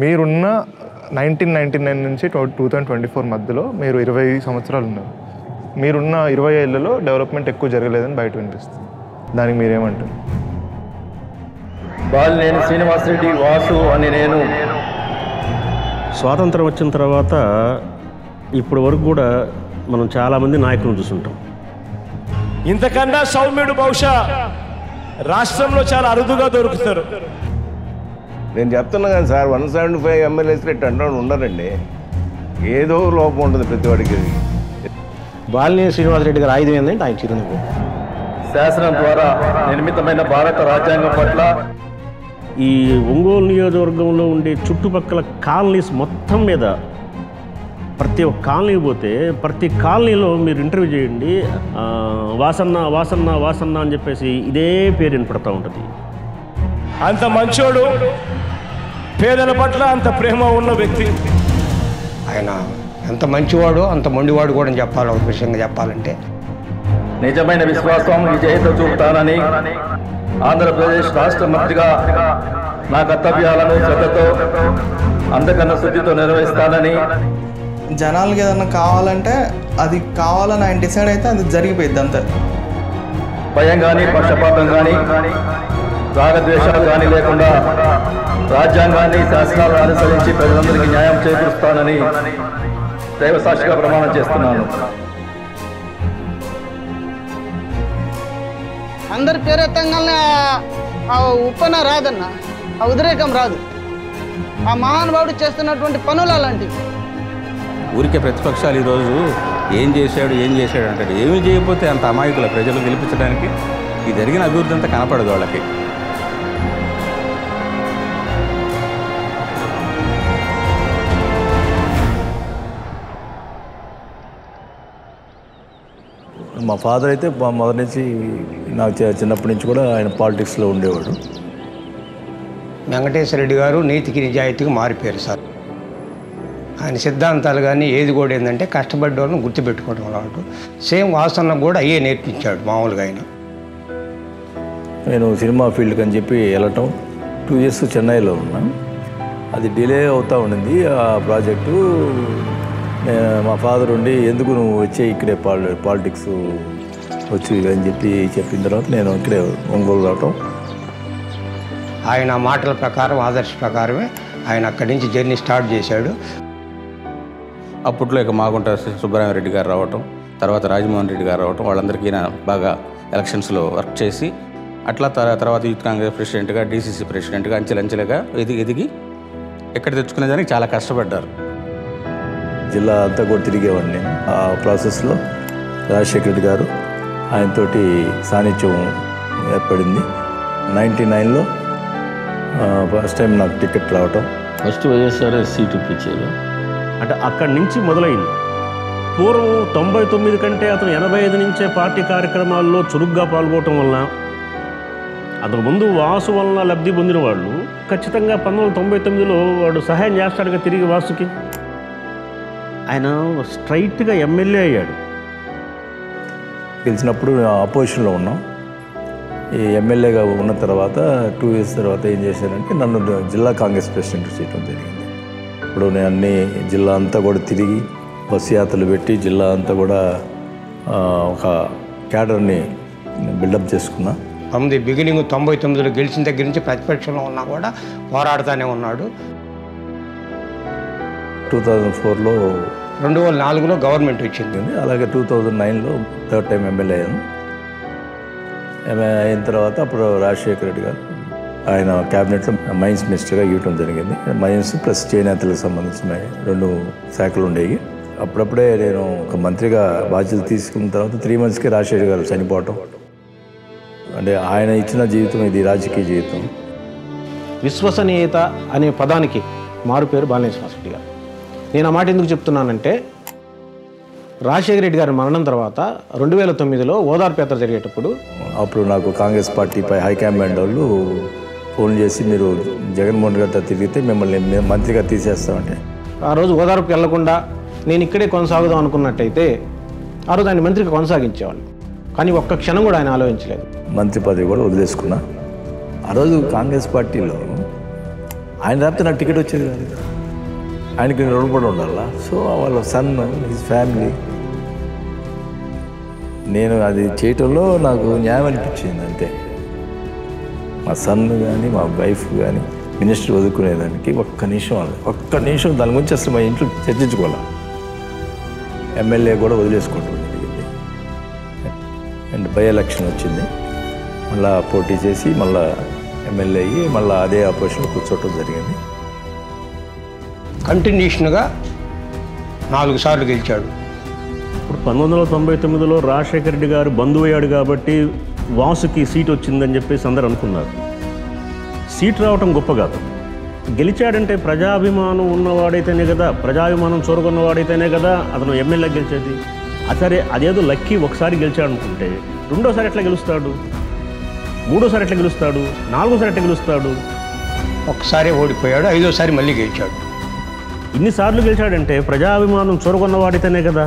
మీరున్న 1999 నుంచి 2024 మధ్యలో మీరు 20 సంవత్సరాలు ఉన్నారు. మీరున్న 20 ఏళ్లలో డెవలప్మెంట్ ఎక్కువ జరగలేదని బయట వినిపిస్తుంది. దానికి మీరేమంటారు? బాలినేని శ్రీనివాసరెడ్డి వాసు అని నేను. స్వాతంత్రం వచ్చిన తర్వాత ఇప్పటి వరకు కూడా మనం చాలామంది నాయకులను చూస్తుంటాం. ఇంతకన్నా సౌమ్యుడు బహుశా రాష్ట్రంలో చాలా అరుదుగా దొరుకుతారు. నేను చెప్తున్నా కానీ సార్ 175 ఎమ్మెల్యేస్ అంటే ఉండరండి. ఏదో లోపం ఉంటుంది ప్రతి వాడికి. బాలినేని శ్రీనివాసరెడ్డి గారు ఆయుధం ఏంటంటే ఆయన చిరునవ్వు. శాసనం ద్వారా నిర్మితమైన భారత రాజ్యాంగం పట్ల ఈ ఒంగోలు నియోజకవర్గంలో ఉండే చుట్టుపక్కల కాలనీస్ మొత్తం మీద ప్రతి ఒక్క కాలనీ పోతే ప్రతి కాలనీలో మీరు ఇంటర్వ్యూ చేయండి, వాసన్న వాసన్న వాసన్న అని చెప్పేసి ఇదే పేరు వినపడుతూ ఉంటుంది. అంత మంచోడు, పేదల పట్ల అంత ప్రేమ ఉన్న వ్యక్తి. ఆయన ఎంత మంచివాడు అంత మొండివాడు కూడా చెప్పాలి. ఒక విషయంగా చెప్పాలంటే నిజమైన విశ్వాసం విజేత చూపుతానని ఆంధ్రప్రదేశ్ రాష్ట్ర మంత్రిగా నా కర్తవ్యాలను శ్రద్ధతో అందకన్న శుద్ధితో నిర్వహిస్తానని. జనాలకి ఏదన్నా కావాలంటే అది కావాలని ఆయన డిసైడ్ అయితే అది జరిగిపోయింది అంతే. భయం కానీ పక్షపాతం కానీ రాగద్వేషాలు కానీ లేకుండా రాజ్యాంగాన్ని శాసనాలను అనుసరించి ప్రజలందరికీ న్యాయం చేకూరుస్తానని దైవసాక్షిగా ప్రమాణం చేస్తున్నాను. అందరి పేరెత్తంగానే ఆ ఉప్పన రాదన్న, ఆ ఉద్రేకం రాదు. ఆ మహానుభావుడు చేస్తున్నటువంటి పనులు అలాంటివి. ఊరికే ప్రతిపక్షాలు ఈరోజు ఏం చేశాడు అంటాడు. ఏమీ చేయకపోతే అంత అమాయకుల ప్రజలు గెలిపించడానికి ఈ జరిగిన అభివృద్ధి అంతా కనపడదు వాళ్ళకి. మా ఫాదర్ అయితే మొదటి నుంచి నాకు చిన్నప్పటి నుంచి కూడా ఆయన పాలిటిక్స్లో ఉండేవాడు. వెంకటేశ్వర రెడ్డి గారు నీతికి నిజాయితీకి మారిపోయారు సార్. ఆయన సిద్ధాంతాలు కానీ ఏది కూడా ఏంటంటే కష్టపడ్డ వాళ్ళని గుర్తుపెట్టుకోవడం అలవాటు. సేమ్ వాసన కూడా అయ్యే నేర్పించాడు మామూలుగా ఆయన. నేను సినిమా ఫీల్డ్కి అని చెప్పి వెళ్ళటం 2 years చెన్నైలో ఉన్నాను. అది డిలే అవుతూ ఉండింది ఆ ప్రాజెక్టు. మా ఫాదర్ ఉండి ఎందుకు నువ్వు వచ్చే ఇక్కడే పాలిటిక్స్ వచ్చి అని చెప్పిన తర్వాత నేను ఇక్కడే ఒంగోలు రావటం. ఆయన మాటల ప్రకారం ఆదర్శ ప్రకారమే ఆయన అక్కడి నుంచి జర్నీ స్టార్ట్ చేశాడు. అప్పట్లో ఇక మాగుంట సుబ్బరామరెడ్డి గారు రావటం, తర్వాత రాజమోహన్ రెడ్డి గారు రావటం, వాళ్ళందరికీ బాగా ఎలక్షన్స్లో వర్క్ చేసి అట్లా తర్వాత యూత్ కాంగ్రెస్ ప్రెసిడెంట్గా, డీసీసీ ప్రెసిడెంట్గా అంచెలంచెలుగా ఎదిగి ఎక్కడ తెచ్చుకునే దానికి చాలా కష్టపడ్డారు. జిల్లా అంతా కూడా తిరిగేవాడిని. ఆ ప్రాసెస్లో రాజశేఖర రెడ్డి గారు ఆయనతోటి సాన్నిధ్యం ఏర్పడింది. 99లో ఫస్ట్ టైం నాకు టికెట్ రావటం. ఫస్ట్ వైఎస్ఆర్ సీటు ఇప్పించారు. అంటే అక్కడి నుంచి మొదలైంది. పూర్వం 99 కంటే అతను 85 నుంచే పార్టీ కార్యక్రమాల్లో చురుగ్గా పాల్గొనడం వలన, అంతకుముందు వాసు వలన లబ్ధి పొందిన వాళ్ళు ఖచ్చితంగా 1999లో వాడు సహాయం చేస్తాడుగా తిరిగి వాసుకి. ఆయన స్ట్రైట్గా ఎమ్మెల్యే అయ్యాడు. గెలిచినప్పుడు అపోజిషన్లో ఉన్నాం. ఈ ఎమ్మెల్యేగా ఉన్న తర్వాత 2 years తర్వాత ఏం చేశారంటే నన్ను జిల్లా కాంగ్రెస్ ప్రెసిడెంట్ చేయడం జరిగింది. ఇప్పుడు నేను అన్ని జిల్లా అంతా కూడా తిరిగి బస్సు యాత్రలు పెట్టి జిల్లా అంతా కూడా ఒక క్యాడర్ని బిల్డప్ చేసుకున్నా. బిగినింగ్ 99లో గెలిచిన దగ్గర నుంచి ప్రతిపక్షంలో ఉన్నా కూడా పోరాడుతూనే ఉన్నాడు. 2004లో 2004లో గవర్నమెంట్ వచ్చింది. అలాగే 2009లో 3rd time ఎమ్మెల్యే అయ్యాను. అయిన తర్వాత అప్పుడు రాజశేఖర రెడ్డి గారు ఆయన క్యాబినెట్లో మైన్స్ మినిస్టర్గా ఇవ్వటం జరిగింది. మైన్స్ ప్లస్ చేనేతలకు సంబంధించిన 2 శాఖలు ఉండేవి. అప్పుడప్పుడే నేను ఒక మంత్రిగా బాధ్యత తీసుకున్న తర్వాత 3 monthsకే రాజశేఖర గారు చనిపోవటం. అంటే ఆయన ఇచ్చిన జీవితం ఇది రాజకీయ జీవితం. విశ్వసనీయత అనే పదానికి మారు పేరు బాలినేని శ్రీనివాసరెడ్డి గారు. నేను ఆ మాట ఎందుకు చెప్తున్నానంటే రాజశేఖర రెడ్డి గారి మరణం తర్వాత 2009లో ఓదార్పు యాత్ర జరిగేటప్పుడు అప్పుడు నాకు కాంగ్రెస్ పార్టీపై హైకమాండ్ వాళ్ళు ఫోన్ చేసి మీరు జగన్మోహన్ గారితో తిరిగితే మిమ్మల్ని మంత్రిగా తీసేస్తామంటే ఆ రోజు ఓదార్పుకి వెళ్లకుండా నేను ఇక్కడే కొనసాగుదాం అనుకున్నట్టయితే ఆ రోజు ఆయన మంత్రిగా కొనసాగించేవాళ్ళు. కానీ ఒక్క క్షణం కూడా ఆయన ఆలోచించలేదు. మంత్రి పదవి కూడా వదిలేసుకున్నా. ఆ రోజు కాంగ్రెస్ పార్టీలో ఆయన రాపితే నాకు టికెట్ వచ్చేది కాదు. ఆయనకి నేను రుణపడి ఉండాలా. సో వాళ్ళ సన్, హిజ్ ఫ్యామిలీ, నేను అది చేయటంలో నాకు న్యాయం అనిపించింది అంతే. మా సన్ కానీ మా వైఫ్ కానీ మినిస్టర్ వదులుకునేదానికి ఒక్క నిమిషం దాని గురించి అసలు మా ఇంట్లో చర్చించుకోవాలి. ఎమ్మెల్యే కూడా వదిలేసుకోవడం జరిగింది. అండ్ బై ఎలక్షన్ వచ్చింది, మళ్ళీ పోటీ చేసి మళ్ళీ ఎమ్మెల్యే అయ్యి మళ్ళీ అదే ఆపోజిషన్లో కూర్చోవటం జరిగింది. కంటిన్యూషన్గా 4 సార్లు గెలిచాడు. ఇప్పుడు 1999లో రాజశేఖర రెడ్డి గారు బంధువు అయ్యాడు కాబట్టి వాసుకి సీట్ వచ్చిందని చెప్పేసి అందరూ అనుకున్నారు. సీట్ రావటం గొప్ప కాదు. గెలిచాడంటే ప్రజాభిమానం ఉన్నవాడైతేనే కదా, ప్రజాభిమానం చూరగొన్నవాడైతేనే కదా అతను ఎమ్మెల్యే గెలిచేది. సరే అదేదో లక్కీ ఒకసారి గెలిచాడు అనుకుంటే రెండోసారి ఎట్లా గెలుస్తాడు, మూడోసారి ఎట్లా గెలుస్తాడు, నాలుగోసారి ఎట్లా గెలుస్తాడు? ఒకసారి ఓడిపోయాడు, 5వ సారి మళ్ళీ గెలిచాడు. ఇన్నిసార్లు గెలిచాడంటే ప్రజాభిమానం చూరగొన్నవాడైతేనే కదా.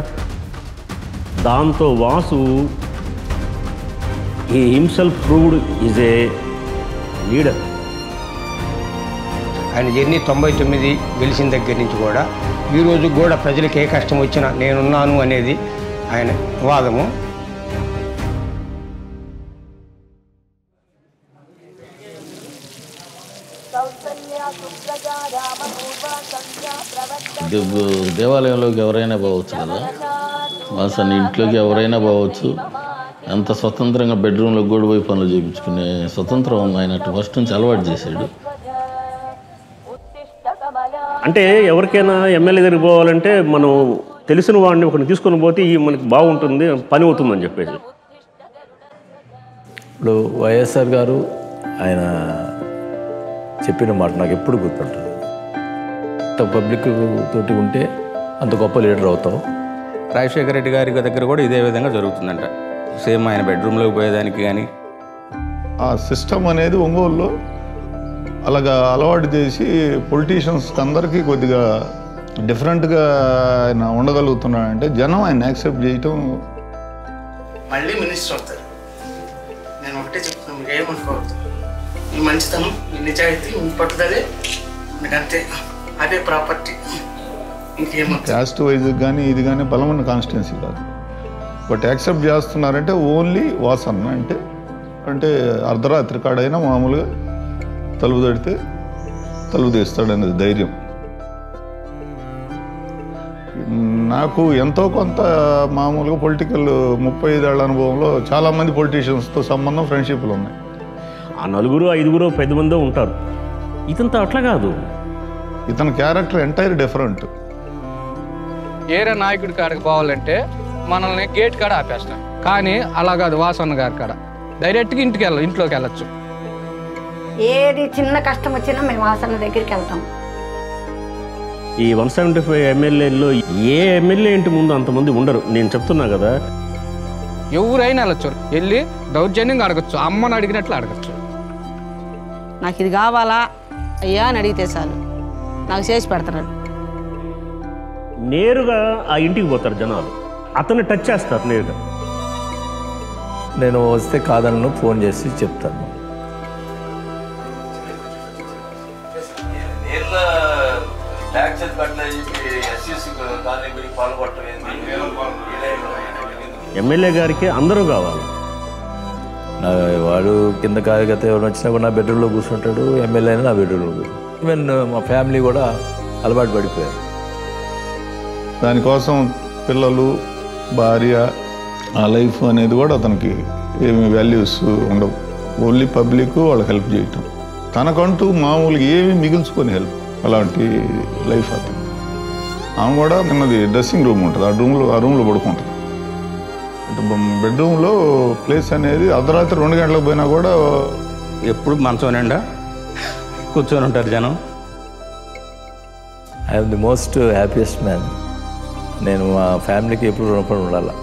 దాంతో వాసు ఈ himself proved is a leader. ఆయన జర్నీ 99 గెలిచిన దగ్గర నుంచి కూడా ఈ రోజు కూడా ప్రజలకు ఏ కష్టం వచ్చినా నేనున్నాను అనేది ఆయన వాదము. దేవాలయంలోకి ఎవరైనా పోవచ్చు కదా, అసలు ఇంట్లోకి ఎవరైనా పోవచ్చు. అంత స్వతంత్రంగా బెడ్రూమ్లో కూడా పోయి పనులు చేయించుకునే స్వతంత్రం ఆయన ఫస్ట్ నుంచి అలవాటు చేశాడు. అంటే ఎవరికైనా ఎమ్మెల్యే దగ్గరికి పోవాలంటే మనం తెలిసిన వాడిని ఒకరిని తీసుకొని పోతే మనకి బాగుంటుంది, పని అవుతుందని చెప్పేసి. ఇప్పుడు వైఎస్ఆర్ గారు ఆయన చెప్పిన మాట నాకు ఎప్పుడు గుర్తుంటుంది. పబ్లిక్ తోటి ఉంటే అంత గొప్ప లీడర్ అవుతావు. రాజశేఖర రెడ్డి గారి దగ్గర కూడా ఇదే విధంగా జరుగుతుందంట. సేమ్ ఆయన బెడ్రూమ్లోకి పోయేదానికి కానీ ఆ సిస్టమ్ అనేది ఒంగోలులో అలాగా అలవాటు చేసి పొలిటీషియన్స్ అందరికీ కొద్దిగా డిఫరెంట్గా ఆయన ఉండగలుగుతున్నాడంటే జనం ఆయన యాక్సెప్ట్ చేయటం. మళ్ళీ మినిస్టర్ అవుతారు. నేను ఒకటే చెప్తున్నాను, మీరు ఏమనుకోవద్దు. మీ మంచితనం, మీ నిజాయితీ, మీ పట్టుదలే మీకంతే, అదే ప్రాపర్టీ. ఇంకేమో క్యాస్ట్ వైజ్ కానీ ఇది కానీ బలమైన కాన్స్టిట్యున్సీ కాదు. బట్ యాక్సెప్ట్ చేస్తున్నారంటే ఓన్లీ వాసన్న అంటే అర్ధరాత్రి కాడైనా మామూలుగా తలుపు తడితే తలుపు తీస్తాడనేది ధైర్యం. నాకు ఎంతో కొంత మామూలుగా పొలిటికల్ 35 ఏళ్ల అనుభవంలో చాలామంది పొలిటీషియన్స్తో సంబంధం, ఫ్రెండ్షిప్లు ఉన్నాయి. ఆ 4, 5 10 మందో ఉంటారు. ఇతంతా అట్లా కాదు. ఇతని క్యారెక్టర్ ఎంటైర్ డిఫరెంట్. ఏరే నాయకుడి కాడికి పోవాలంటే మనల్ని గేట్ కాడ ఆపేస్తాం, కానీ అలా కాదు. వాసన్న గారి కాడ డైరెక్ట్గా ఇంట్లోకి వెళ్ళచ్చు. ఏది చిన్న కష్టం వచ్చినా మేము వాసన్న దగ్గరికి వెళ్తాం. ఈ 175 ఎమ్మెల్యేల్లో ఏ ఎమ్మెల్యే ఇంటి ముందు అంతమంది ఉండరు. నేను చెప్తున్నా కదా, ఎవరైనా వెళ్ళచ్చు, వెళ్ళి దౌర్జన్యంగా అడగచ్చు, అమ్మని అడిగినట్లు అడగచ్చు. నాకు ఇది కావాలా అయ్యా అని అడిగితే చాలు, నాకు చేసి పెడతాడు. నేరుగా ఆ ఇంటికి పోతారు జనాలు, అతన్ని టచ్ చేస్తారు నేరుగా. నేను వస్తే కాదన్ను ఫోన్ చేసి చెప్తాను. ఎమ్మెల్యే గారికి అందరూ కావాలి. వాడు కింద కార్యకర్త ఎవరు వచ్చినా కూడా నా బెడ్రూమ్లో కూర్చుంటాడు, ఎమ్మెల్యే అయినా నా బెడ్రూమ్లో కూర్చుంటాడు. ఈవెన్ మా ఫ్యామిలీ కూడా అలవాటు పడిపోయారు. దానికోసం పిల్లలు, భార్య, ఆ లైఫ్ అనేది కూడా అతనికి ఏమి వాల్యూస్ ఉండవు. ఓన్లీ పబ్లిక్ వాళ్ళకి హెల్ప్ చేయటం, తనకంటూ మామూలుగా ఏమి మిగిల్చుకొని హెల్ప్, అలాంటి లైఫ్ అతను. ఆమె కూడా చిన్నది డ్రెస్సింగ్ రూమ్ ఉంటుంది, ఆ రూమ్లో పడుకుంటుంది. అంటే బెడ్రూమ్లో ప్లేస్ అనేది అర్ధరాత్రి 2 గంటలకు పోయినా కూడా ఎప్పుడు మంచం నిండా కూర్చొని ఉంటారు జనం. I'm the most happiest man. నేను మా ఫ్యామిలీకి ఎప్పుడు రుణపడి ఉండాలి.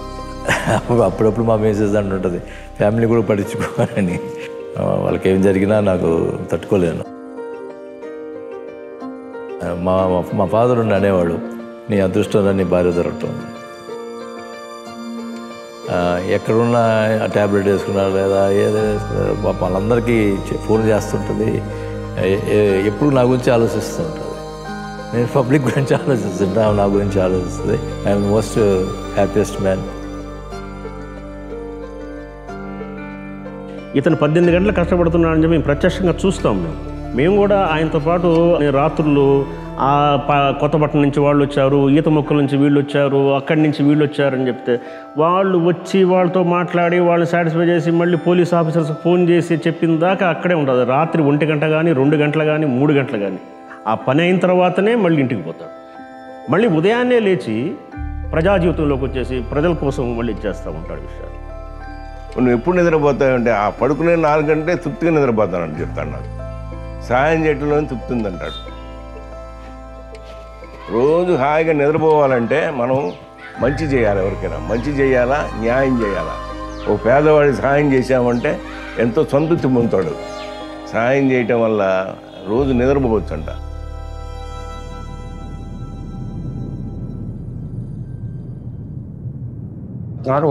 అప్పుడప్పుడు మా మెసేజ్ అంటూ ఉంటుంది, ఫ్యామిలీ కూడా పట్టించుకోవాలని. వాళ్ళకి ఏం జరిగినా నాకు తట్టుకోలేను. మా ఫాదర్ ఉండి అనేవాడు, నీ అదృష్టంలో నీ భార్య దొరకటం. ఎక్కడున్నా ట్యాబ్లెట్ వేసుకున్నారు లేదా ఏదైనా వాళ్ళందరికీ ఫోన్ చేస్తుంటుంది. ఎప్పుడు నా గురించి ఆలోచిస్తూ ఉంటుంది. నేను పబ్లిక్ గురించి ఆలోచిస్తుంటా, నా గురించి ఆలోచిస్తుంది. I'm most happiest man. ఇతను 18 గంటలు కష్టపడుతున్నాడని చెప్పి మేము ప్రత్యక్షంగా చూస్తాం. మేము కూడా ఆయనతో పాటు రాత్రులు కొత్తపట్నం నుంచి వాళ్ళు వచ్చారు, ఈత మొక్కల నుంచి వీళ్ళు వచ్చారు, అక్కడి నుంచి వీళ్ళు వచ్చారని చెప్తే వాళ్ళు వచ్చి వాళ్ళతో మాట్లాడి వాళ్ళని సాటిస్ఫై చేసి మళ్ళీ పోలీస్ ఆఫీసర్స్ ఫోన్ చేసి చెప్పిన దాకా అక్కడే ఉంటుంది. రాత్రి 1 గంట కానీ 2 గంటలు కానీ 3 గంటలు కానీ ఆ పని అయిన తర్వాతనే మళ్ళీ ఇంటికి పోతాడు. మళ్ళీ ఉదయాన్నే లేచి ప్రజా జీవితంలోకి వచ్చేసి ప్రజల కోసం మళ్ళీ చేస్తూ ఉంటాడు విషయాలు. నువ్వు ఎప్పుడు నిద్రపోతావంటే ఆ పడుకునే 4 గంటలే తృప్తిగా నిద్రపోతానని చెప్తాను. నాకు సాయం చేయటంలోనే తృప్తి ఉందంటాడు. రోజు హాయిగా నిద్రపోవాలంటే మనం మంచి చేయాలి, ఎవరికైనా మంచి చేయాలా, న్యాయం చేయాలా. ఓ పేదవాడి సహాయం చేశామంటే ఎంతో సంతృప్తి పొందుతాడు. సహాయం చేయటం వల్ల రోజు నిద్రపోవచ్చు అంట.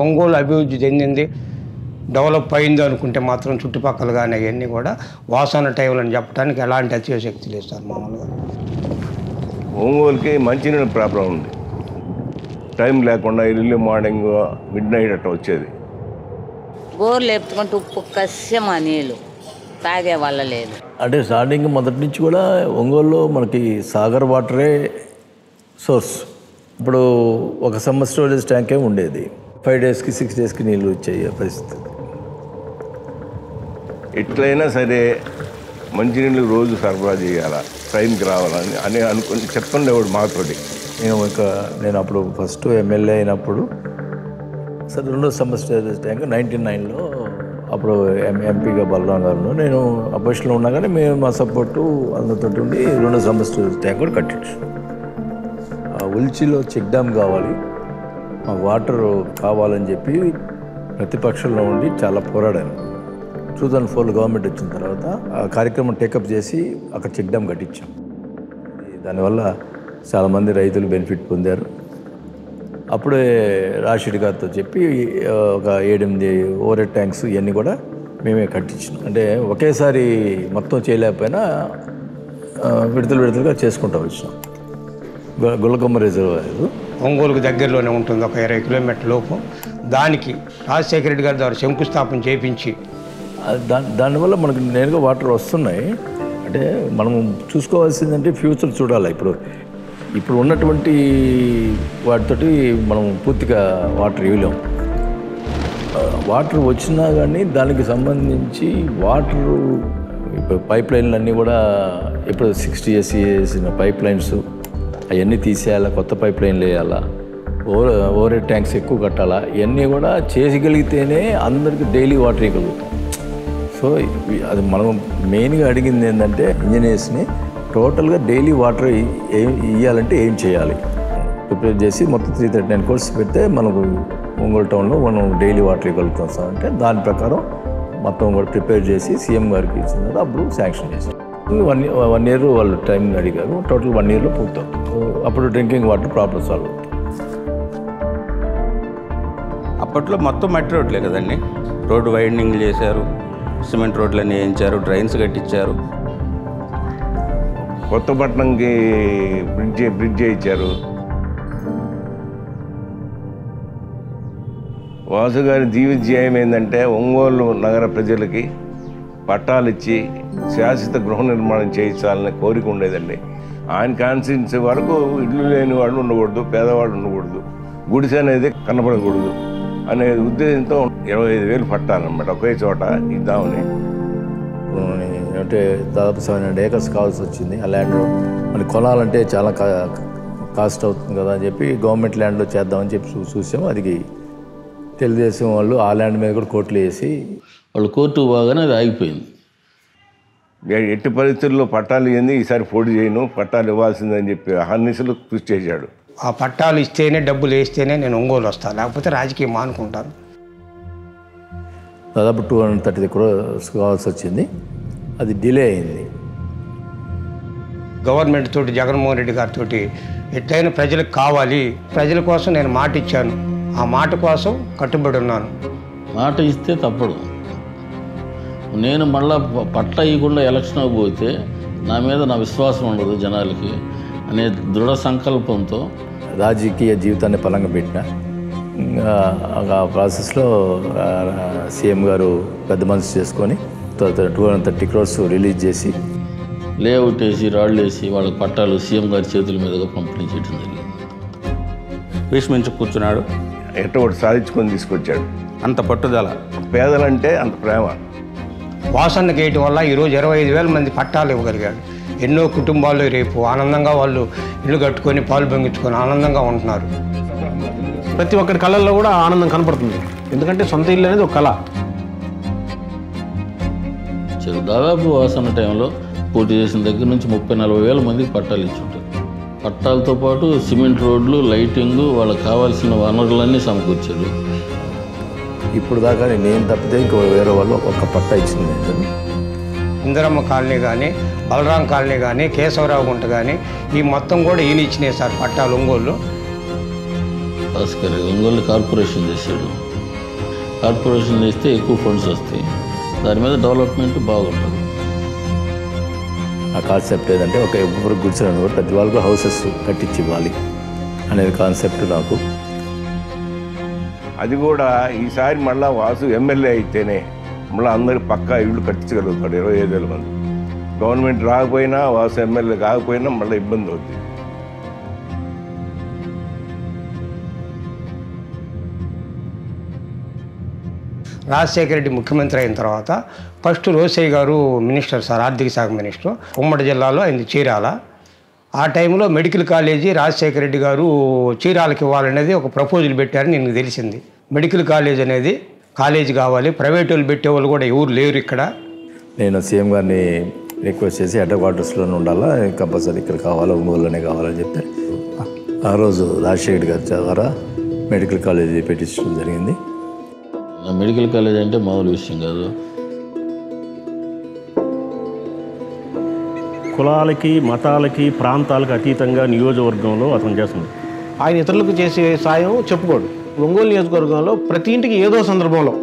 ఒంగోలు అభివృద్ధి చెందింది, డెవలప్ అయింది అనుకుంటే మాత్రం చుట్టుపక్కల కానీ అవన్నీ కూడా వాసన టైంలు అని చెప్పడానికి ఎలాంటి అతిశక్తి లేదు సార్. మామూలుగా ఒంగోలుకి మంచినీళ్ళ ప్రాబ్లం ఉంది. టైం లేకుండా ఎర్లీ మార్నింగ్ మిడ్నైట్ అట్లా వచ్చేది. బోర్లు ఎత్తుకుంటే ఉప్పు కస్యమా నీళ్ళు తాగే వాళ్ళ లేదు. అంటే స్టార్టింగ్ మొదటి నుంచి కూడా ఒంగోలులో మనకి సాగర్ వాటరే సోర్స్. ఇప్పుడు ఒక సమ్మర్ స్టోరేజ్ ట్యాంకే ఉండేది. 5 డేస్కి 6 డేస్కి నీళ్ళు వచ్చే పరిస్థితి. ఎట్లయినా సరే మంచినీళ్ళు రోజు సరఫరా చేయాలా, టైంకి రావాలని అని అనుకుని చెప్తుండేవాడు మాతోటి. నేను అప్పుడు ఫస్ట్ ఎమ్మెల్యే అయినప్పుడు సరే రెండో సమ్మర్ స్టోరేజ్ ట్యాంక్ 99లో అప్పుడు ఎంపీగా బలరాం గారు నేను అపోజిషన్లో ఉన్నా కానీ మేము మా సపోర్టు అందరితో ఉండి రెండో సమ్మర్ స్టోరేజ్ ట్యాంక్ కూడా కట్టించాం. ఉల్చిలో చెక్ డ్యామ్ కావాలి, మాకు వాటర్ కావాలని చెప్పి ప్రతిపక్షంలో ఉండి చాలా పోరాడాను. 2004లో గవర్నమెంట్ వచ్చిన తర్వాత ఆ కార్యక్రమం టేకప్ చేసి అక్కడ చెక్ డ్యామ్ కట్టించాం. దానివల్ల చాలామంది రైతులు బెనిఫిట్ పొందారు. అప్పుడే రాజశేఖర్ గారితో చెప్పి ఒక 7-8 ఓవర్ హెడ్ ట్యాంక్స్ ఇవన్నీ కూడా మేమే కట్టించాం. అంటే ఒకేసారి మొత్తం చేయలేకపోయినా విడతలుగా చేసుకుంటూ వచ్చినాం. గుల్లకొమ్మ రిజర్వాయర్ ఒంగోలుకు దగ్గరలోనే ఉంటుంది, ఒక 20 కిలోమీటర్ల లోపు. దానికి రాజశేఖర రెడ్డి గారి ద్వారా శంకుస్థాపన చేయించి దానివల్ల మనకు నేరుగా వాటర్ వస్తున్నాయి. అంటే మనం చూసుకోవాల్సిందంటే ఫ్యూచర్ చూడాలి. ఇప్పుడు ఉన్నటువంటి వాటితోటి మనం పూర్తిగా వాటర్ ఇవ్వలేం. వాటర్ వచ్చినా కానీ దానికి సంబంధించి వాటరు ఇప్పుడు పైప్ లైన్లు అన్నీ కూడా ఇప్పుడు 60 years వేసిన పైప్ లైన్స్ అవన్నీ తీసేయాలా, కొత్త పైప్ లైన్లు వేయాలా, ఓవర్ హెడ్ ట్యాంక్స్ ఎక్కువ కట్టాలా, ఇవన్నీ కూడా చేయగలిగితేనే అందరికీ డైలీ వాటర్ ఇవ్వగలుగుతాం. సో అది మనం మెయిన్గా అడిగింది ఏంటంటే ఇంజనీర్స్ని టోటల్గా డైలీ వాటర్ ఇవ్వాలంటే ఏం చేయాలి ప్రిపేర్ చేసి మొత్తం 339 crores పెడితే మనకు ఒంగోలు టౌన్లో మనం డైలీ వాటర్ ఇవ్వగలుగుతాం సార్ అంటే దాని ప్రకారం మొత్తం కూడా ప్రిపేర్ చేసి సీఎం గారికి ఇచ్చిన తర్వాత అప్పుడు శాంక్షన్ చేశాం. 1 year వాళ్ళు టైం అడిగారు. టోటల్ 1 yearలో పూర్తవుతుంది. అప్పుడు డ్రింకింగ్ వాటర్ ప్రాబ్లమ్ సాల్వ్ అవుతుంది. అప్పట్లో మొత్తం మట్టి రోడ్లే కదండి. రోడ్డు వైండింగ్ చేశారు, సిమెంట్ రోడ్లన్నీ వేయించారు, డ్రైన్స్ కట్టించారు. కొత్తపట్నంకి బ్రిడ్జ్ చేయించారు. వాసు గారి జీవితధ్యేయం ఏంటంటే ఒంగోలు నగర ప్రజలకి పట్టాలు ఇచ్చి శాశ్వత గృహ నిర్మాణం చేయించాలనే కోరిక ఉండేదండి. ఆయన కాన్స్టిట్యున్సీ వరకు ఇల్లు లేని వాళ్ళు ఉండకూడదు, పేదవాళ్ళు ఉండకూడదు, గుడిసె అనేది కనపడకూడదు అనే ఉద్దేశంతో 25,000 పట్టాలన్నమాట ఒకే చోట ఇద్దామని. అంటే దాదాపు 700 acres కావాల్సి వచ్చింది. ఆ ల్యాండ్ మరి కొనాలంటే చాలా కాస్ట్ అవుతుంది కదా అని చెప్పి గవర్నమెంట్ ల్యాండ్లో చేద్దామని చెప్పి చూసాము. అది తెలుగుదేశం వాళ్ళు ఆ ల్యాండ్ మీద కూడా కోర్టులు వేసి వాళ్ళు కోర్టు బాగానే అది ఆగిపోయింది. ఎట్టి పరిస్థితుల్లో పట్టాలు ఇవ్వండి, ఈసారి పోటీ చేయను, పట్టాలు ఇవ్వాల్సిందని చెప్పి అహర్నిశలు కృషి చేశాడు. ఆ పట్టాలు ఇస్తేనే డబ్బులు వేస్తేనే నేను ఒంగోలు వస్తాను, లేకపోతే రాజకీయం మానుకుంటాను. దాదాపు 230 crores కావాల్సి వచ్చింది. అది డిలే అయింది. గవర్నమెంట్ తోటి జగన్మోహన్ రెడ్డి గారితో ఎట్లయినా ప్రజలకు కావాలి, ప్రజల కోసం నేను మాట ఇచ్చాను, ఆ మాట కోసం కట్టుబడి ఉన్నాను. మాట ఇస్తే తప్పదు. నేను మళ్ళా పట్ట ఇవ్వకుండా ఎలక్షన్ పోతే నా మీద నా విశ్వాసం ఉండదు జనాలకి అనే దృఢ సంకల్పంతో రాజకీయ జీవితాన్ని పలంగా పెట్టిన ఆ ప్రాసెస్లో సీఎం గారు పెద్ద మనసు చేసుకొని 230 crores రిలీజ్ చేసి లేఅవుట్ వేసి రాళ్ళు వేసి వాళ్ళ పట్టాలు సీఎం గారి చేతుల మీదుగా పంపిణీ చేయడం జరిగింది. భీష్మించి కూర్చున్నాడు, ఎట్టో ఒకటి సాధించుకొని తీసుకొచ్చాడు. అంత పట్టుదల, పేదలంటే అంత ప్రేమ. వాసన్న గేటు వల్ల ఈరోజు 25,000 మంది పట్టాలు ఇవ్వగలిగాడు. ఎన్నో కుటుంబాలు రేపు ఆనందంగా వాళ్ళు ఇల్లు కట్టుకొని పాలు పొంగించుకొని ఆనందంగా ఉంటున్నారు. ప్రతి ఒక్కరి కళల్లో కూడా ఆనందం కనపడుతుంది. ఎందుకంటే సొంత ఇల్లు అనేది ఒక కళ. దాదాపు వాసన టైంలో పోటీ చేసిన దగ్గర నుంచి 30-40 మందికి పట్టాలు ఇచ్చుంటారు. పట్టాలతో పాటు సిమెంట్ రోడ్లు, లైటింగు, వాళ్ళకి కావాల్సిన వనరులన్నీ సమకూర్చారు. ఇప్పుడు దాకా నేను తప్పితే ఇంకో వేరే వాళ్ళు ఒక్క పట్టా ఇచ్చింది. ఇందిరమ్మ కాలనీ కానీ, బలరాం కాలనీ కానీ, కేశవరావు గుంట కానీ ఈ మొత్తం కూడా ఈయన ఇచ్చినాయి సార్ పట్టాలు. ఒంగోలు భాస్కర్ ఒంగోలు కార్పొరేషన్ చేశాడు. కార్పొరేషన్ చేస్తే ఎక్కువ ఫండ్స్ వస్తాయి, దాని మీద డెవలప్మెంట్ బాగుంటుంది. ఆ కాన్సెప్ట్ ఏదంటే ఒక ఎవరు కూర్చొని కూడా ప్రతి వాళ్ళకు హౌసెస్ కట్టించి ఇవ్వాలి అనేది కాన్సెప్ట్ నాకు. అది కూడా ఈసారి మళ్ళీ వాసు ఎమ్మెల్యే అయితేనే మళ్ళీ అందరికి పక్కా ఇళ్ళు కట్టించగలుగుతాడు. 25,000 మంది. గవర్నమెంట్ రాకపోయినా, వాసు ఎమ్మెల్యే కాకపోయినా మళ్ళీ ఇబ్బంది అవుతుంది. రాజశేఖర రెడ్డి ముఖ్యమంత్రి అయిన తర్వాత ఫస్ట్ రోసయ్య గారు మినిస్టర్ సార్, ఆర్థిక శాఖ మినిస్టర్. ఉమ్మడి జిల్లాలో ఆయన చీరాల. ఆ టైంలో మెడికల్ కాలేజీ రాజశేఖర రెడ్డి గారు చీరాలకి ఇవ్వాలనేది ఒక ప్రపోజల్ పెట్టారని నాకు తెలిసింది. మెడికల్ కాలేజ్ అనేది కాలేజీ కావాలి, ప్రైవేట్ వాళ్ళు పెట్టేవాళ్ళు కూడా ఎవరు లేరు ఇక్కడ. నేను సీఎం గారిని రిక్వెస్ట్ చేసి హెడ్ క్వార్టర్స్లోనే ఉండాలా, కంపల్సరీ ఇక్కడ కావాలా, ఒంగోలులోనే కావాలని చెప్తే ఆ రోజు రాజశేఖర్ గారి ద్వారా మెడికల్ కాలేజీ పెట్టించడం జరిగింది. మెడికల్ కాలేజ్ అంటే మామూలు విషయం కాదు. కులాలకి, మతాలకి, ప్రాంతాలకు అతీతంగా నియోజకవర్గంలో అతను చేస్తుంది. ఆయన ఇతరులకు చేసే సాయం చెప్పుకోడు. ఒంగోలు నియోజకవర్గంలో ప్రతి ఇంటికి ఏదో సందర్భంలో,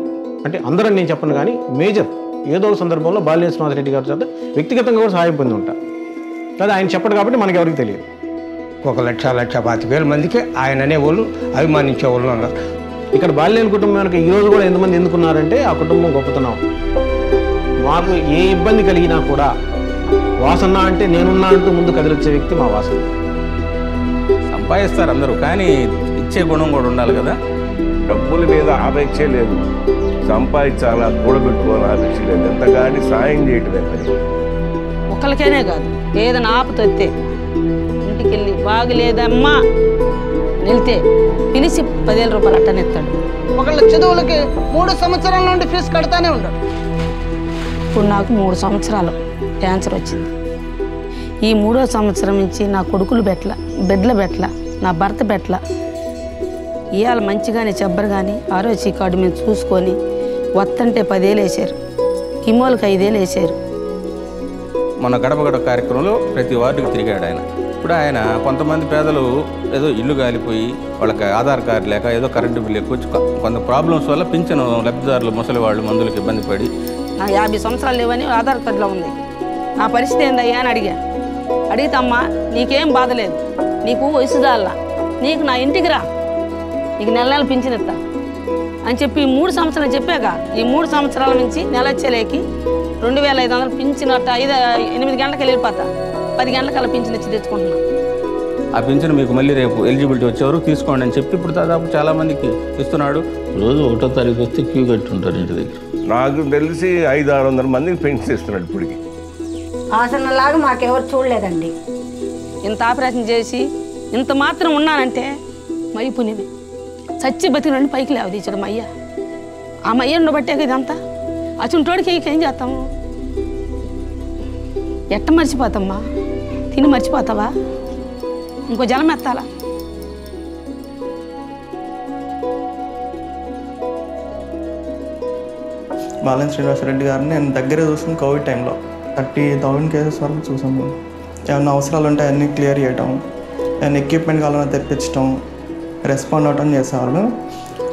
అంటే అందరని నేను చెప్పను కానీ మేజర్ ఏదో ఒక సందర్భంలో బాలినేని శ్రీనివాసరెడ్డి గారి చేత వ్యక్తిగతంగా కూడా సహాయం పొంది ఉంటా. కానీ ఆయన చెప్పడు కాబట్టి మనకి ఎవరికి తెలియదు. 1,25,000 మందికి ఆయన అనేవాళ్ళు, అభిమానించేవాళ్ళు అన్నారు. ఇక్కడ బాలినేని కుటుంబానికి ఈరోజు కూడా ఎంతమంది ఎందుకున్నారంటే ఆ కుటుంబం గొప్పతనం. మాకు ఏ ఇబ్బంది కలిగినా కూడా వాసన్న అంటే నేనున్నా అంటూ ముందు కదిలిచ్చే వ్యక్తి మా వాసన. సంపాదిస్తారు అందరూ, కానీ ఇచ్చే గుణం కూడా ఉండాలి కదా. డబ్బుల మీద ఆపేక్ష లేదు, సంపాదించాలా, కూడబెట్టుకోవాలని ఆపేక్ష లేదు. ఎంత కానీ సాయం చేయటమే పని. ఒకరికైనా కాదు, ఏదైనా ఆపుతొత్తే ఇంటికి వెళ్ళి బాగలేదమ్మా వెళ్తే పిలిచి 10,000 రూపాయలు అట్టనెత్తాడు. ఒకళ్ళ చదువులకి 3 సంవత్సరాల నుండి ఫీజు కడతానే ఉంటాడు. ఇప్పుడు నాకు 3 సంవత్సరాలు క్యాన్సర్ వచ్చింది. ఈ 3వ సంవత్సరం నుంచి నా కొడుకులు బిడ్డల బెట్ల, నా భర్త బెట్ల. ఇవాళ మంచిగానే చెప్పరు కానీ ఆరోగ్య కార్డు మేము చూసుకొని వత్తంటే 10,000 వేసారు, కిమోలకు 5,000 వేసారు. మన గడప గడప కార్యక్రమంలో ప్రతి వార్డుకి తిరిగాడు ఆయన. ఇప్పుడు ఆయన కొంతమంది పేదలు ఏదో ఇల్లు కాలిపోయి వాళ్ళకి ఆధార్ కార్డు లేక ఏదో కరెంటు బిల్లు ఎక్కువ కొంత ప్రాబ్లమ్స్ వల్ల పింఛను లబ్ధిదారులు ముసలి వాళ్ళు మందులకు ఇబ్బంది పడి నా 50 సంవత్సరాలు లేవని ఆధార్ కార్డులో ఉంది. నా పరిస్థితి ఏందయ్యా అని అడిగితమ్మా నీకేం బాధ లేదు, నీకు వయసు దాల్లా, నీకు నా ఇంటికి రా, నీకు నెల పింఛన్ ఇస్తా అని చెప్పి 3 సంవత్సరాలు చెప్పాక ఈ 3 సంవత్సరాల నుంచి నెల వచ్చేలేకి 2,500 పింఛన్ 8 గంటలకు వెళ్ళిపోతా, 10 గంటలకల్లా పింఛన్ ఇచ్చి తెచ్చుకుంటున్నా. ఆ పింఛన్ మీకు మళ్ళీ రేపు ఎలిజిబిలిటీ వచ్చేవారు తీసుకోండి అని చెప్పి ఇప్పుడు దాదాపు చాలామందికి ఇస్తున్నాడు. రోజు 1వ తారీఖు వస్తే క్యూ కట్టి ఉంటారు ఇంటి దగ్గర. నాకు తెలిసి 500-600 మందికి పెన్షన్ ఇస్తున్నాడు ఇప్పటికి. ఆసనలాగా మాకెవరు చూడలేదండి. ఇంత ఆపరేషన్ చేసి ఇంత మాత్రం ఉన్నానంటే మయ్య పుణ్యమే. చచ్చి బతికి పైకి లేవు తీసాడు మయ్య. ఆ మయ్యను బట్టే ఇదంతా. అచుంటోడికి ఏం చేస్తాము? ఎట్ట మర్చిపోతామ్మా? తిని మర్చిపోతావా? ఇంకో జలం ఎత్తాలా? బాలినేని శ్రీనివాసరెడ్డి గారిని నేను దగ్గర చూసాను. కోవిడ్ టైంలో 30,000 కేసెస్ వరకు చూసాము. ఏమైనా అవసరాలు ఉంటే అన్నీ క్లియర్ చేయటం, ఏమైనా ఎక్విప్మెంట్ కావాలన్నా తెప్పించడం, రెస్పాండ్ అవటం చేసేవాళ్ళు.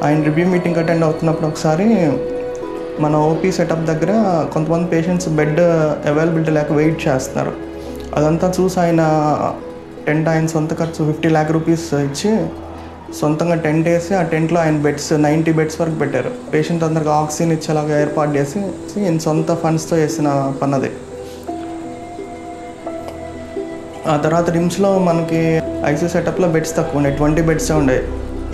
ఆయన రివ్యూ మీటింగ్ అటెండ్ అవుతున్నప్పుడు ఒకసారి మన ఓపీ సెటప్ దగ్గర కొంతమంది పేషెంట్స్ బెడ్ అవైలబిలిటీ లేక వెయిట్ చేస్తున్నారు. అదంతా చూసి ఆయన టెంట్ ఆయన సొంత ఖర్చు 50 lakh rupees ఇచ్చి సొంతంగా టెంట్ వేసి ఆ టెంట్లో ఆయన బెడ్స్ 90 beds వరకు పెట్టారు. పేషెంట్ అందరికి ఆక్సిజన్ ఇచ్చేలాగా ఏర్పాటు చేసి ఈయన సొంత ఫండ్స్తో చేసిన పని అది. ఆ తర్వాత రిమ్స్లో మనకి ఐసీ సెటప్లో బెడ్స్ తక్కువ ఉండే, 20 beds ఉండేవి.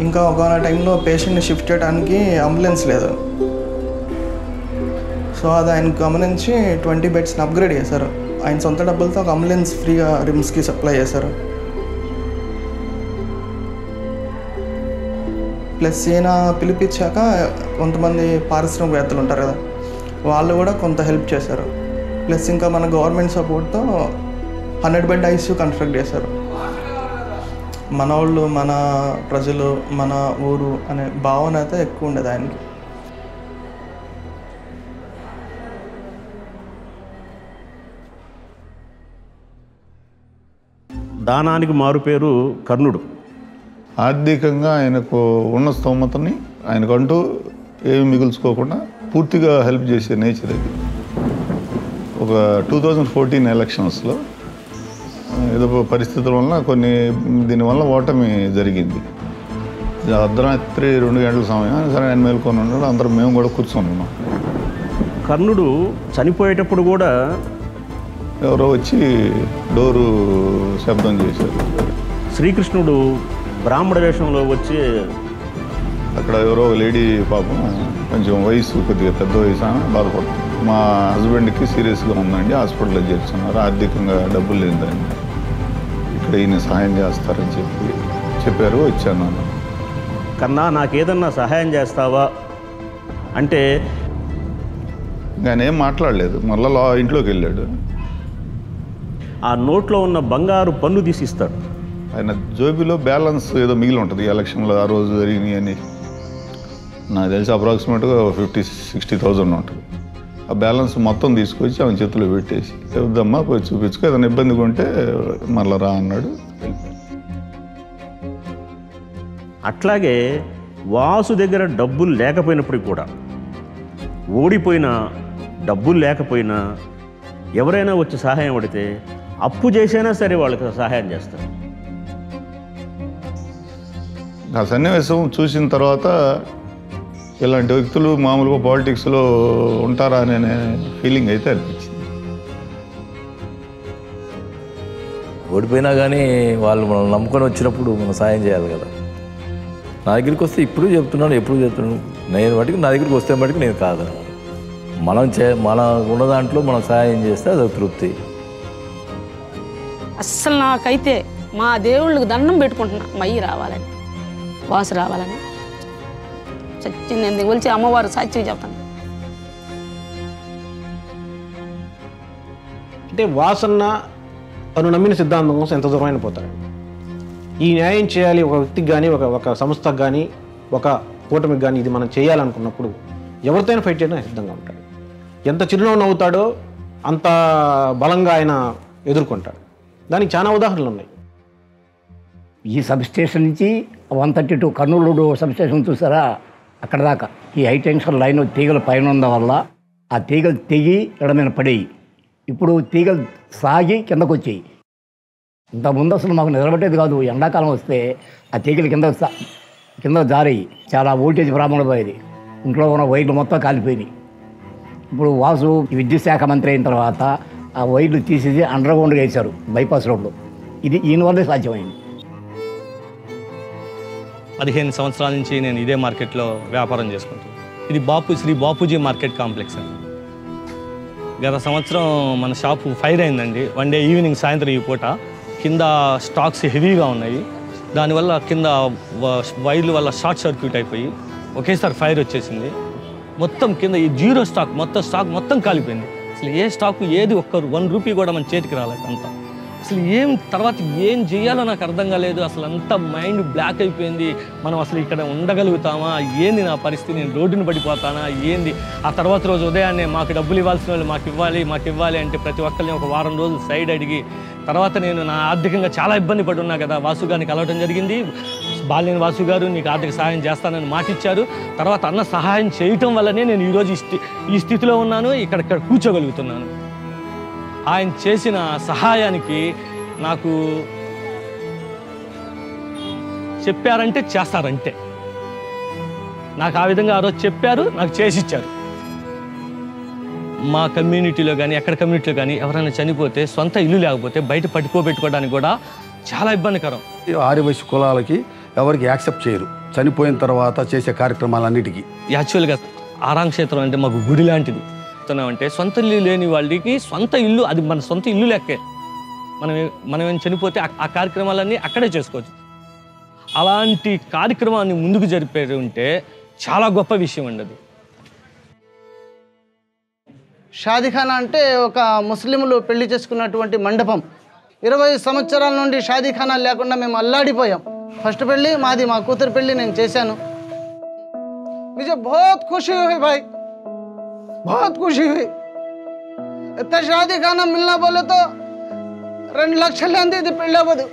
ఇంకా ఒక టైంలో పేషెంట్ని షిఫ్ట్ చేయడానికి అంబులెన్స్ లేదు. సో అది ఆయన గమనించి 20 bedsని అప్గ్రేడ్ చేశారు. ఆయన సొంత డబ్బులతో ఒక అంబులెన్స్ ఫ్రీగా రిమ్స్కి సప్లై చేశారు. ప్లస్ ఈయన పిలిపించాక కొంతమంది పారిశ్రామికవేత్తలు ఉంటారు కదా, వాళ్ళు కూడా కొంత హెల్ప్ చేశారు. ప్లస్ ఇంకా మన గవర్నమెంట్ సపోర్ట్తో 100 bed ICU కన్స్ట్రక్ట్ చేశారు. మన వాళ్ళు, మన ప్రజలు, మన ఊరు అనే భావన అయితే ఎక్కువ ఉండేది ఆయనకి. దానానికి మారుపేరు కర్ణుడు. ఆర్థికంగా ఆయనకు ఉన్న స్తోమతని ఆయనకంటూ ఏమి మిగుల్చుకోకుండా పూర్తిగా హెల్ప్ చేసే నేచర్ అది. ఒక 2014 ఎలక్షన్స్లో ఏదో పరిస్థితుల వలన దీనివల్ల ఓటమి జరిగింది. అర్ధరాత్రి 2 గంటల సమయం, సరే ఆయన మేల్కొని ఉన్నాడు, అందరం మేము కూడా కూర్చొని ఉన్నాం. కర్ణుడు చనిపోయేటప్పుడు కూడా ఎవరో వచ్చి డోరు శబ్దం చేశారు. శ్రీకృష్ణుడు బ్రాహ్మణ వేషంలో వచ్చి అక్కడ ఎవరో లేడీ పాపం కొంచెం వయసు, కొద్దిగా పెద్ద వయసు ఆమె బాధపడుతుంది. మా హస్బెండ్కి సీరియస్గా ఉందండి, హాస్పిటల్లో చేర్చున్నారు, ఆర్థికంగా డబ్బులు లేదని, ఇక్కడ ఈయన సహాయం చేస్తారని చెప్పారు. వచ్చాను. కన్నా నాకేదన్నా సహాయం చేస్తావా అంటే ఆయన ఏం మాట్లాడలేదు. మళ్ళీ ఇంట్లోకి వెళ్ళాడు. ఆ నోట్లో ఉన్న బంగారు పన్ను తీసిస్తాడు. ఆయన జోబీలో బ్యాలెన్స్ ఏదో మిగిలి ఉంటుంది ఎలక్షన్లో ఆ రోజు జరిగినాయి అని. నాకు తెలిసి అప్రాక్సిమేట్గా 50,000-60,000 ఉంటుంది. ఆ బ్యాలెన్స్ మొత్తం తీసుకొచ్చి ఆమె చేతిలో పెట్టేసి, చెబుదమ్మా పోయి చూపించుకో, ఏదైనా ఇబ్బందిగా ఉంటే మళ్ళీ రా అన్నాడు. అట్లాగే వాసు దగ్గర డబ్బులు లేకపోయినప్పటికీ కూడా, ఓడిపోయినా డబ్బులు లేకపోయినా ఎవరైనా వచ్చి సహాయం పడితే అప్పు చేసైనా సరే వాళ్ళకి సహాయం చేస్తారు. ఆ సన్నివేశం చూసిన తర్వాత ఇలాంటి వ్యక్తులు మామూలుగా పాలిటిక్స్లో ఉంటారా అనే ఫీలింగ్ అయితే అనిపించింది. ఓడిపోయినా కానీ వాళ్ళు మనం నమ్ముకొని వచ్చినప్పుడు మనం సాయం చేయాలి కదా. నా దగ్గరికి వస్తే ఇప్పుడు చెప్తున్నాను, ఎప్పుడు చెప్తున్నాను, నేను మటుకు నా దగ్గరికి వస్తే మటుకు నేను కాదు. మన ఉన్న దాంట్లో మనం సహాయం చేస్తే అది తృప్తి. అస్సలు నాకైతే మా దేవుళ్ళకి దండం పెట్టుకుంటున్నా, మయ్యి రావాలని, వాసు రావాలని. సత్యం నేను వచ్చి అమ్మవారు సాక్షి చెప్తాను. అంటే వాసన్న తను నమ్మిన సిద్ధాంతం కోసం ఎంత దూరమైన పోతాడు. ఈ న్యాయం చేయాలి ఒక వ్యక్తికి కానీ, ఒక సంస్థకు కానీ, ఒక కూటమికి కానీ, ఇది మనం చేయాలనుకున్నప్పుడు ఎవరితోనైనా ఫైట్ చేయడానికి సిద్ధంగా ఉంటాడు. ఎంత చిరునవ్వు నవ్వుతాడో అంత బలంగా ఆయన ఎదుర్కొంటాడు. దానికి చాలా ఉదాహరణలు ఉన్నాయి. ఈ సబ్ స్టేషన్ నుంచి 132 కర్నూలు సబ్ స్టేషన్ చూసారా, అక్కడ దాకా ఈ హై టెన్షన్ లైన్ తీగలు పైన ఉండడం వల్ల ఆ తీగలు తెగి ఎడమైన పడేయి. ఇప్పుడు తీగలు సాగి కిందకు వచ్చాయి. ఇంతకుముందు అసలు మాకు నిలబట్టేది కాదు. ఎండాకాలం వస్తే ఆ తీగలు కింద జారాయి. చాలా వోల్టేజ్ ప్రాబ్లం పోయేది. ఇంట్లో ఉన్న వైర్లు మొత్తం కాలిపోయినాయి. ఇప్పుడు వాసు విద్యుత్ శాఖ మంత్రి అయిన తర్వాత ఆ వైర్లు తీసేసి అండర్ గ్రౌండ్గా వేశారు బైపాస్ రోడ్లో. ఇది ఈయన వల్లే సాధ్యమైంది. 15 సంవత్సరాల నుంచి నేను ఇదే మార్కెట్లో వ్యాపారం చేసుకుంటాను. ఇది శ్రీ బాపూజీ మార్కెట్ కాంప్లెక్స్ అండి. గత సంవత్సరం మన షాపు ఫైర్ అయిందండి. వన్ డే ఈవినింగ్, సాయంత్రం ఈ పూట కింద స్టాక్స్ హెవీగా ఉన్నాయి. దానివల్ల కింద వైర్ల వల్ల షార్ట్ సర్క్యూట్ అయిపోయి ఒకేసారి ఫైర్ వచ్చేసింది. మొత్తం కింద ఈ జీరో స్టాక్ మొత్తం కాలిపోయింది. అసలు ఏ స్టాకు ఏది ఒక్క 1 రూపీ కూడా మన చేతికి రాలేదు. అంతా అసలు తర్వాత ఏం చేయాలో నాకు అర్థం కాలేదు. అసలు అంతా మైండ్ బ్లాక్ అయిపోయింది. మనం అసలు ఇక్కడ ఉండగలుగుతామా, ఏంది నా పరిస్థితి, నేను రోడ్డును పడిపోతానా ఏంది. ఆ తర్వాత రోజు ఉదయాన్నే మాకు డబ్బులు ఇవ్వాల్సిన వాళ్ళు మాకు ఇవ్వాలి అంటే ప్రతి ఒక్కరిని ఒక వారం రోజులు సైడ్ అడిగి, తర్వాత నేను నా ఆర్థికంగా చాలా ఇబ్బంది పడి ఉన్నా కదా, వాసు గారిని కలవడం జరిగింది. బాలినేని వాసు గారు నీకు ఆర్థిక సహాయం చేస్తానని మాటిచ్చారు. తర్వాత అన్న సహాయం చేయటం వల్లనే నేను ఈరోజు ఈ స్థితిలో ఉన్నాను, ఇక్కడ కూర్చోగలుగుతున్నాను. ఆయన చేసిన సహాయానికి నాకు చెప్పారంటే చేస్తారంటే నాకు ఆ విధంగా ఆ రోజు చెప్పారు, నాకు చేసిచ్చారు. మా కమ్యూనిటీలో కానీ ఎక్కడ కమ్యూనిటీలో కానీ ఎవరైనా చనిపోతే సొంత ఇల్లు లేకపోతే బయట పట్టుకోబెట్టుకోవడానికి కూడా చాలా ఇబ్బందికరం. ఆర్యవైశ్య కులాలకి ఎవరికి యాక్సెప్ట్ చేయరు చనిపోయిన తర్వాత చేసే కార్యక్రమాలన్నిటికీ. యాక్చువల్గా ఆరాం క్షేత్రం అంటే మాకు గుడి లాంటిది. అంటే సొంత ఇల్లు లేని వాళ్ళకి సొంత ఇల్లు, అది మన సొంత ఇల్లు లెక్కే. మనం చనిపోతే ఆ కార్యక్రమాలన్నీ అక్కడే చేసుకోవచ్చు. అలాంటి కార్యక్రమాన్ని ముందుకు జరిపేది ఉంటే చాలా గొప్ప విషయం అండి అది. షాదీఖానా అంటే ఒక ముస్లింలు పెళ్లి చేసుకున్నటువంటి మండపం. 20 సంవత్సరాల నుండి షాదీఖానా లేకుండా మేము అల్లాడిపోయాం. ఫస్ట్ పెళ్ళి మాది, మా కూతురు పెళ్ళి నేను చేశాను. मुझे बहुत खुशी हुई भाई, बहुत खुशी हुई. इतना शादी खाना मिलना बोले तो 2 లక్షలు అంది ఇది పెళ్ళి అవ్వదు.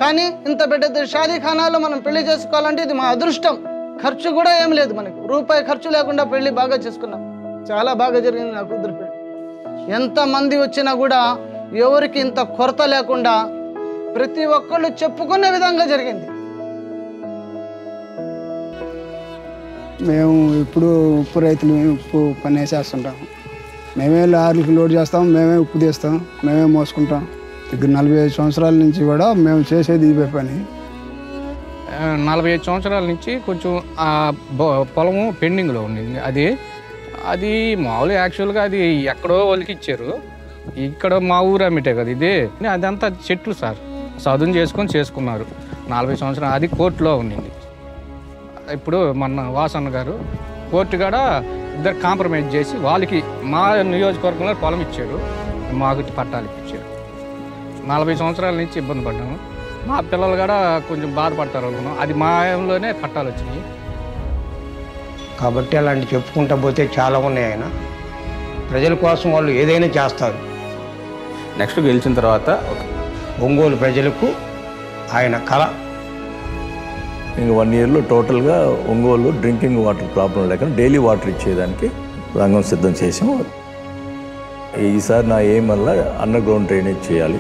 కానీ ఇంత పెద్ద షాదీ ఖానాలో మనం పెళ్లి చేసుకోవాలంటే ఇది మా అదృష్టం. ఖర్చు కూడా ఏం లేదు, మనకు రూపాయి ఖర్చు లేకుండా పెళ్లి బాగా చేసుకున్నాం. చాలా బాగా జరిగింది నా కూతురు పెళ్ళి. ఎంతమంది వచ్చినా కూడా ఎవరికి ఇంత కొరత లేకుండా ప్రతి ఒక్కళ్ళు చెప్పుకునే విధంగా జరిగింది. మేము ఇప్పుడు ఉప్పు రైతులు, మేము ఉప్పు పని వేసేస్తుంటాము. మేమే లారీకి లోడ్ చేస్తాం, మేమే ఉప్పు తీస్తాం, మేమే మోసుకుంటాం. దగ్గర 45 సంవత్సరాల నుంచి కూడా మేము చేసేది ఇవే పని. 45 సంవత్సరాల నుంచి కొంచెం ఆ పొలము పెండింగ్లో ఉండింది. అది మామూలు యాక్చువల్గా అది ఎక్కడో వాళ్ళకి ఇచ్చారు. ఇక్కడ మా ఊరు అమ్మిటే కదా ఇది. అదంతా చెట్లు సార్ చదువు చేసుకున్నారు 40 సంవత్సరాలు. అది కోర్టులో ఉండింది. ఇప్పుడు మన వాసన్న గారు కోర్టు కూడా ఇద్దరు కాంప్రమైజ్ చేసి వాళ్ళకి మా నియోజకవర్గంలో పొలం ఇచ్చారు, మాకు పట్టాలు ఇప్పించారు. 40 సంవత్సరాల నుంచి ఇబ్బంది పడ్డాము. మా పిల్లలు కూడా కొంచెం బాధపడతారు అనుకున్నాం. అది మా ఏలోనే పట్టాలు వచ్చినాయి. కాబట్టి అలాంటి చెప్పుకుంటా పోతే చాలా ఉన్నాయి. ఆయన ప్రజల కోసం వాళ్ళు ఏదైనా చేస్తారు. నెక్స్ట్ గెలిచిన తర్వాత ఒంగోలు ప్రజలకు ఆయన కళ. ఇంక 1 ఇయర్లో టోటల్గా ఒంగోలు డ్రింకింగ్ వాటర్ ప్రాబ్లం లేకుండా డైలీ వాటర్ ఇచ్చేదానికి రంగం సిద్ధం చేసాము. ఈసారి నా ఎయిమ్ వల్ల అండర్ గ్రౌండ్ డ్రైనేజ్ చేయాలి.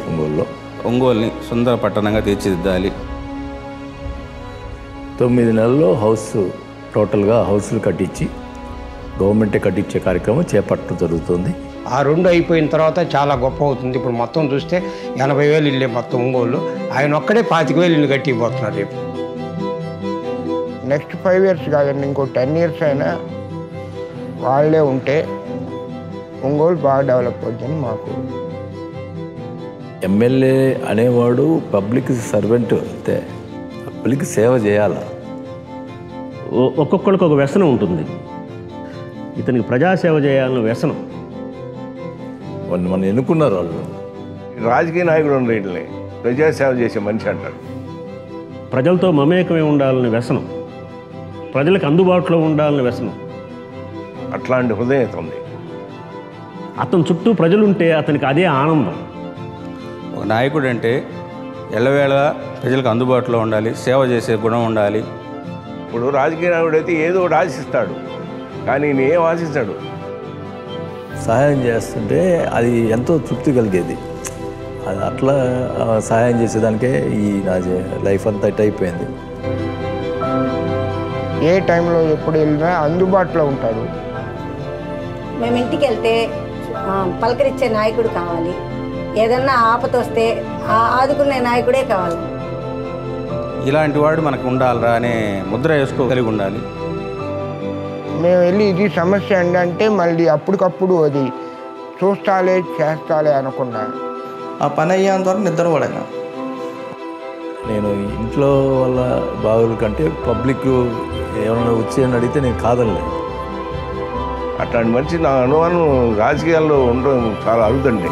ఒంగోలుని సుందర పట్టణంగా తీర్చిదిద్దాలి. 9 నెలల్లో టోటల్గా హౌస్లు కట్టించి గవర్నమెంటే కట్టించే కార్యక్రమం చేపట్టడం జరుగుతుంది. ఆ 2 అయిపోయిన తర్వాత చాలా గొప్ప అవుతుంది. ఇప్పుడు మొత్తం చూస్తే 80,000 ఇల్లే మొత్తం ఒంగోలు. ఆయన ఒక్కడే 25,000 ఇల్లు కట్టిపోతున్నారు. రేపు నెక్స్ట్ 5 ఇయర్స్ కాదండి, ఇంకో 10 ఇయర్స్ అయినా వాళ్ళే ఉంటే ఒంగోలు బాగా డెవలప్ అవుతుంది. మాకు ఎమ్మెల్యే అనేవాడు పబ్లిక్ సర్వెంట్, అంతే. పబ్లిక్ సేవ చేయాలి. ఒక్కొక్కరికి ఒక వ్యసనం ఉంటుంది. ఇతనికి ప్రజాసేవ చేయాలన్న వ్యసనం. మనం ఎన్నుకున్నారు వాళ్ళు. రాజకీయ నాయకుడు ఉండేట్లే ప్రజాసేవ చేసే మనిషి అంటారు. ప్రజలతో మమేకమై ఉండాలని వ్యసనం, ప్రజలకు అందుబాటులో ఉండాలని వ్యసనం. అట్లాంటి హృదయత ఉంది. అతని చుట్టూ ప్రజలుంటే అతనికి అదే ఆనందం. ఒక నాయకుడు అంటే ఎల్లవేళ ప్రజలకు అందుబాటులో ఉండాలి, సేవ చేసే గుణం ఉండాలి. ఇప్పుడు రాజకీయ నాయకుడు అయితే ఏదో ఒకటి ఆశిస్తాడు, కానీ నేనేం ఆశిస్తాడు. సహాయం చేస్తుంటే అది ఎంతో తృప్తి కలిగేది. అది అట్లా సహాయం చేసేదానికే నా లైఫ్ అంతా ఇట్ అయిపోయింది. ఏ టైంలో ఎప్పుడు వెళ్ళినా అందుబాటులో ఉంటాడు. మేము ఇంటికి వెళ్తే పలకరించే నాయకుడు కావాలి. ఏదన్నా ఆపత వస్తే ఆదుకునే నాయకుడే కావాలి. ఇలాంటి వాడు మనకు ఉండాలరా అనే ముద్ర వేసుకోగలిగి ఉండాలి. మేము వెళ్ళి ఇది సమస్య అండి అంటే మళ్ళీ అప్పటికప్పుడు అది చూస్తాలే చేస్తాలే అనకుండా ఆ పని అయ్యేంత వరకు నిద్రపోలేక. నేను ఇంట్లో వాళ్ళ బాగుల కంటే పబ్లిక్ ఏమైనా వచ్చి అని అడిగితే నేను కాదనలేదు. అట్లాంటి మనిషి నా అనుమానం రాజకీయాల్లో ఉండడం చాలా అరుదండి.